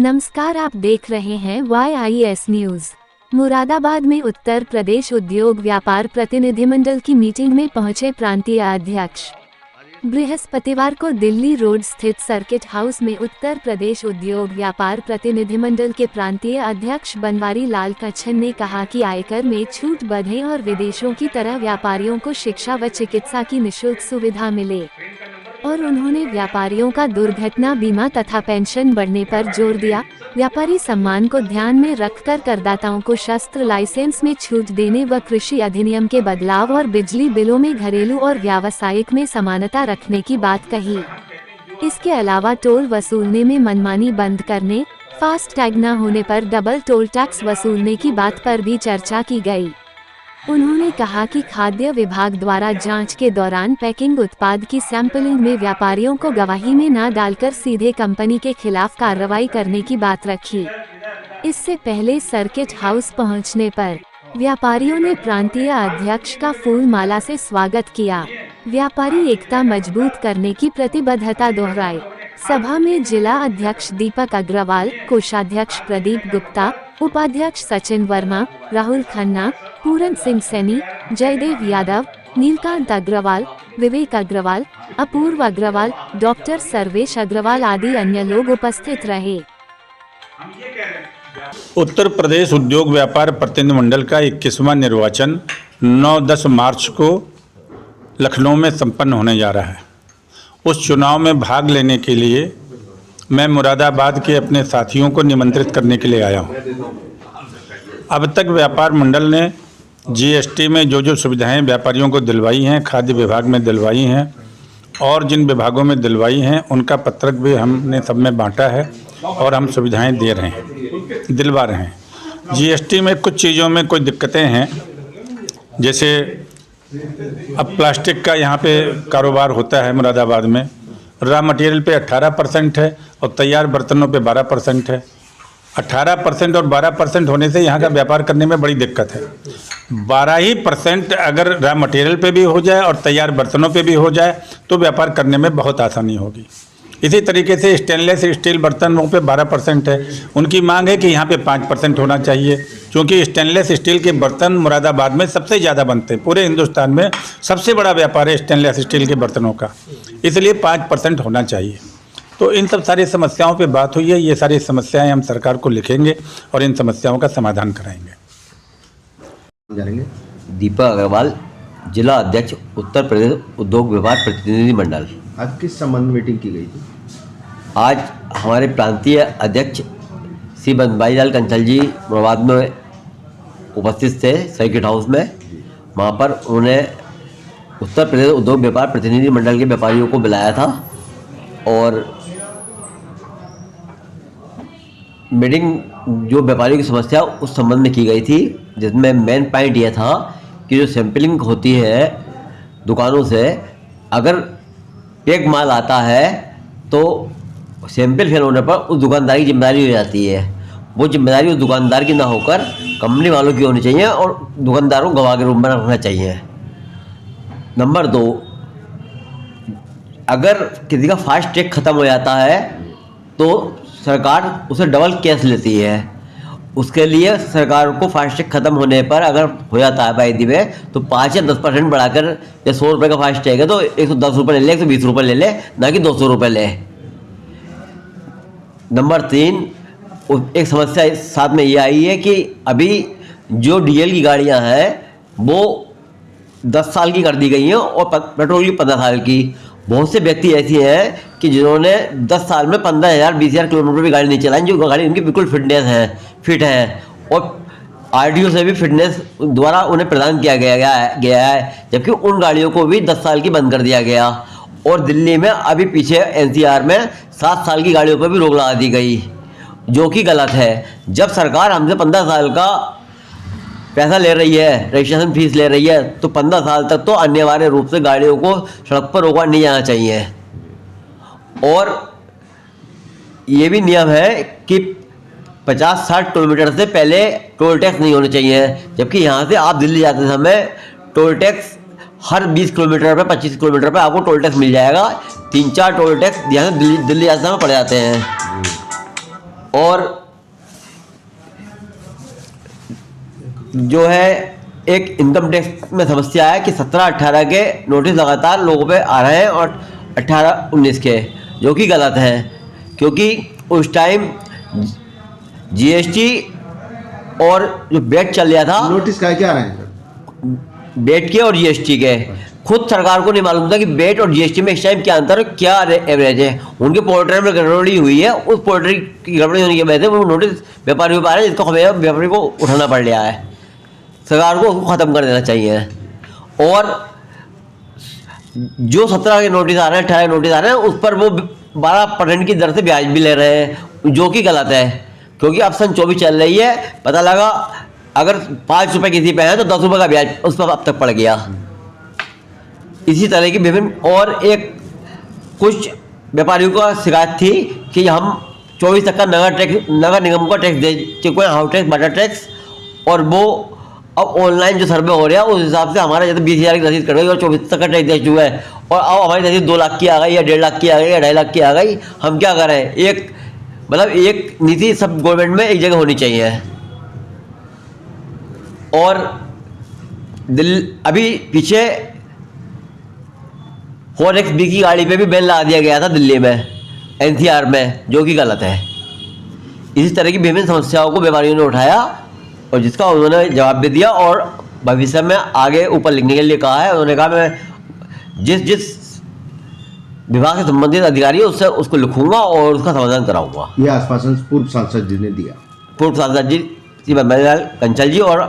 नमस्कार, आप देख रहे हैं YIS न्यूज। मुरादाबाद में उत्तर प्रदेश उद्योग व्यापार प्रतिनिधिमंडल की मीटिंग में पहुंचे प्रांतीय अध्यक्ष। बृहस्पतिवार को दिल्ली रोड स्थित सर्किट हाउस में उत्तर प्रदेश उद्योग व्यापार प्रतिनिधिमंडल के प्रांतीय अध्यक्ष बनवारी लाल कच्छन ने कहा कि आयकर में छूट बढ़े और विदेशों की तरह व्यापारियों को शिक्षा व चिकित्सा की निःशुल्क सुविधा मिले, और उन्होंने व्यापारियों का दुर्घटना बीमा तथा पेंशन बढ़ने पर जोर दिया। व्यापारी सम्मान को ध्यान में रखकर करदाताओं को शस्त्र लाइसेंस में छूट देने व कृषि अधिनियम के बदलाव और बिजली बिलों में घरेलू और व्यावसायिक में समानता रखने की बात कही। इसके अलावा टोल वसूलने में मनमानी बंद करने, फास्ट टैग न होने पर डबल टोल टैक्स वसूलने की बात पर भी चर्चा की गई। उन्होंने कहा कि खाद्य विभाग द्वारा जांच के दौरान पैकिंग उत्पाद की सैंपलिंग में व्यापारियों को गवाही में न डालकर सीधे कंपनी के खिलाफ कार्रवाई करने की बात रखी। इससे पहले सर्किट हाउस पहुंचने पर व्यापारियों ने प्रांतीय अध्यक्ष का फूल माला से स्वागत किया। व्यापारी एकता मजबूत करने की प्रतिबद्धता दोहराई। सभा में जिला अध्यक्ष दीपक अग्रवाल, कोषाध्यक्ष प्रदीप गुप्ता, उपाध्यक्ष सचिन वर्मा, राहुल खन्ना, पूरन सिंह सैनी, जयदेव यादव, नीलकांत अग्रवाल, विवेक अग्रवाल, अपूर्व अग्रवाल, डॉक्टर सर्वेश अग्रवाल आदि अन्य लोग उपस्थित रहे। उत्तर प्रदेश उद्योग व्यापार प्रतिनिधिमंडल का 21वां निर्वाचन 9-10 मार्च को लखनऊ में संपन्न होने जा रहा है। उस चुनाव में भाग लेने के लिए मैं मुरादाबाद के अपने साथियों को निमंत्रित करने के लिए आया हूँ। अब तक व्यापार मंडल ने GST में जो सुविधाएं व्यापारियों को दिलवाई हैं, खाद्य विभाग में दिलवाई हैं और जिन विभागों में दिलवाई हैं उनका पत्रक भी हमने सब में बांटा है और हम सुविधाएं दे रहे हैं, दिलवा रहे हैं। GST में कुछ चीज़ों में कोई दिक्कतें हैं, जैसे अब प्लास्टिक का यहाँ पे कारोबार होता है मुरादाबाद में, रॉ मटेरियल पे 18% है और तैयार बर्तनों पे 12% है। 18% और 12% होने से यहाँ का व्यापार करने में बड़ी दिक्कत है। 12% अगर रॉ मटेरियल पे भी हो जाए और तैयार बर्तनों पे भी हो जाए तो व्यापार करने में बहुत आसानी होगी। इसी तरीके से स्टेनलेस स्टील बर्तनों पे 12% है। उनकी मांग है कि यहाँ पे 5% होना चाहिए, क्योंकि स्टेनलेस स्टील के बर्तन मुरादाबाद में सबसे ज़्यादा बनते हैं। पूरे हिंदुस्तान में सबसे बड़ा व्यापार है स्टेनलेस स्टील के बर्तनों का, इसलिए 5% होना चाहिए। तो इन सब सारी समस्याओं पे बात हुई है। ये सारी समस्याएं हम सरकार को लिखेंगे और इन समस्याओं का समाधान कराएंगे। दीपक अग्रवाल, जिला अध्यक्ष, उत्तर प्रदेश उद्योग व्यापार प्रतिनिधि मंडल। आज किस संबंध में मीटिंग की गई थी? आज हमारे प्रांतीय अध्यक्ष श्री बनवारी लाल कंसल जी मुरादाबाद में उपस्थित थे सर्किट हाउस में। वहाँ पर उन्होंने उत्तर प्रदेश उद्योग व्यापार प्रतिनिधि मंडल के व्यापारियों को बुलाया था और मीटिंग जो व्यापारियों की समस्या उस संबंध में की गई थी, जिसमें मेन पॉइंट यह था कि जो सैंपलिंग होती है दुकानों से, अगर एक माल आता है तो सैंपल फेल होने पर उस दुकानदार की जिम्मेदारी हो जाती है। वो जिम्मेदारी उस दुकानदार की ना होकर कंपनी वालों की होनी चाहिए और दुकानदारों को गवाह के रूप में रखना चाहिए। नंबर 2, अगर किसी का फास्ट टैग ख़त्म हो जाता है तो सरकार उसे डबल कैश लेती है। उसके लिए सरकार को फास्ट टैग ख़त्म होने पर अगर हो जाता है बाई दी में तो 5 या 10% बढ़ाकर, या 100 रुपये का फास्ट टैग है तो 110 रुपये ले ले, 120 रुपये ले ले, ना कि 200 रुपये ले। नंबर 3, एक समस्या इस साथ में ये आई है कि अभी जो डीजल की गाड़ियां हैं वो 10 साल की कर दी गई हैं और पेट्रोल की 15 साल की। बहुत से व्यक्ति ऐसी हैं कि जिन्होंने 10 साल में 15,000 20,000 किलोमीटर भी गाड़ी नहीं चलाई, जो गाड़ी उनकी बिल्कुल फिट है और RTO से भी फिटनेस द्वारा उन्हें प्रदान किया गया है, जबकि उन गाड़ियों को भी 10 साल की बंद कर दिया गया। और दिल्ली में अभी पीछे NCR में 7 साल की गाड़ियों पर भी रोक लगा दी गई, जो कि गलत है। जब सरकार हमसे 15 साल का पैसा ले रही है, रजिस्ट्रेशन फीस ले रही है, तो 15 साल तक तो अनिवार्य रूप से गाड़ियों को सड़क पर रोका नहीं जाना चाहिए। और ये भी नियम है कि 50-60 किलोमीटर से पहले टोल टैक्स नहीं होने चाहिए, जबकि यहाँ से आप दिल्ली जाते समय टोल टैक्स हर 20 किलोमीटर पे 25 किलोमीटर पे आपको टोल टैक्स मिल जाएगा। 3-4 टोल टैक्स यहाँ से दिल्ली जाते समय पड़ जाते हैं। और जो है एक इनकम टैक्स में समस्या है कि 17-18 के नोटिस लगातार लोगों पे आ रहे हैं और 18-19 के, जो कि गलत है, क्योंकि उस टाइम जीएसटी और जो बेट चल रहा था, नोटिस क्या आ रहे हैं सर? बेट के और जीएसटी के, खुद सरकार को नहीं मालूम था कि बेट और जीएसटी में इस टाइम क्या अंतर है, क्या एवरेज है। उनके पोर्टल में गड़बड़ी हुई है, उस पोर्टल की गड़बड़ी होने की वजह से वो नोटिस व्यापारी पा रहे हैं, जिसको हमें व्यापारी को उठाना पड़ रहा है। सरकार को उसको ख़त्म कर देना चाहिए। और जो 17 के नोटिस आ रहे हैं, 18 के नोटिस आ रहे हैं, उस पर वो 12% की दर से ब्याज भी ले रहे हैं, जो कि गलत है, क्योंकि अब सन 24 चल रही है। पता लगा अगर 5 रुपये किसी पे है तो 10 रुपये का ब्याज उस पर अब तक पड़ गया। इसी तरह की विभिन्न और एक कुछ व्यापारियों का शिकायत थी कि हम 24 तक का नगर निगम का टैक्स दे चुके हैं, हाउस टैक्स, वाटर टैक्स, और वो अब ऑनलाइन जो सर्वे हो रहा है उस हिसाब से हमारा जैसे 20,000 की रसीद कट गई और 24 तक का टैक्स दे चुके हैं, और अब हमारी रसीद 2 लाख की आ गई या 1.5 लाख की आ गई या 2.5 लाख की आ गई। हम क्या करें? एक नीति सब गवर्नमेंट में एक जगह होनी चाहिए। और अभी पीछे 4XB की गाड़ी पे भी बैन लगा दिया गया था दिल्ली में, NCR में, जो कि गलत है। इसी तरह की विभिन्न समस्याओं को व्यापारियों ने उठाया और जिसका उन्होंने जवाब भी दिया, और भविष्य में आगे ऊपर लिखने के लिए कहा है। उन्होंने कहा मैं जिस विभाग से संबंधित अधिकारी है उससे उसको लिखूंगा और उसका समाधान कराऊंगा। यह आश्वासन पूर्व सांसद जी ने दिया। पूर्व सांसद जी श्री बनवारीलाल कंचल जी और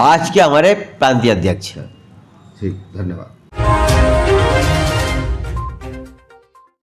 आज के हमारे प्रांतीय अध्यक्ष। ठीक, धन्यवाद।